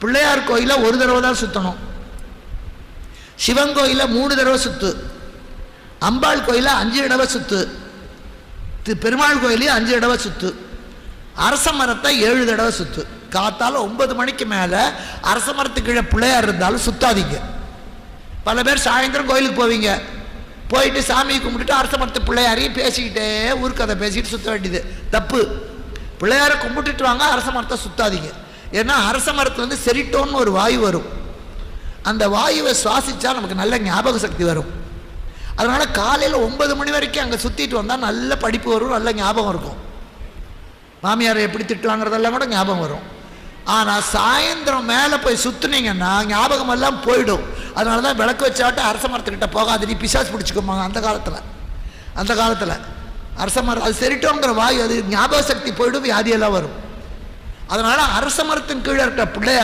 பிள்ளையார் கோயிலை ஒரு தடவை தான் சுற்றணும், சிவன் கோயிலை 3 தடவை சுற்று, அம்பாள் கோயிலை 5 தடவை சுற்று, பெருமாள் கோயிலையும் 5 தடவை சுற்று, அரச மரத்தை 7 தடவை சுற்று. காத்தால 9 மணிக்கு மேலே அரச மரத்துக்கு கீழே பிள்ளையார் இருந்தாலும் சுத்தாதீங்க. பல பேர் சாயந்தரம் கோயிலுக்கு போவீங்க, போயிட்டு சாமியை கும்பிட்டுட்டு அரச மரத்து பிள்ளையாரையும் பேசிக்கிட்டே ஊர்க்கதை பேசிக்கிட்டு சுற்ற வேண்டியது தப்பு. பிள்ளையாரை கும்பிட்டுட்டு வாங்க, அரச மரத்தை சுத்தாதீங்க. ஏன்னா அரச மரத்துலேருந்து செரிட்டோன்னு ஒரு வாயு வரும், அந்த வாயுவை சுவாசித்தா நமக்கு நல்ல ஞாபக சக்தி வரும். அதனால் காலையில் 9 மணி வரைக்கும் அங்கே சுற்றிட்டு வந்தால் நல்ல படிப்பு வரும், நல்ல ஞாபகம் இருக்கும். மாமியாரை எப்படி திட்டுவாங்கிறதெல்லாம் கூட ஞாபகம் வரும். ஆனால் சாயந்தரம் மேலே போய் சுற்றுனீங்கன்னா ஞாபகம் எல்லாம் போயிடும். அதனால தான் விளக்கு வச்சாட்டு அரச மரத்துக்கிட்ட போகாது, நீ பிசாசு பிடிச்சிக்கோமாங்க. அந்த காலத்தில் அரச மரம் அது செரிட்டோங்கிற வாயு, அது ஞாபக சக்தி போயிடும், வியாதியெல்லாம் வரும். அதனால் அரச மரத்தின் கீழே இருக்க பிள்ளையார்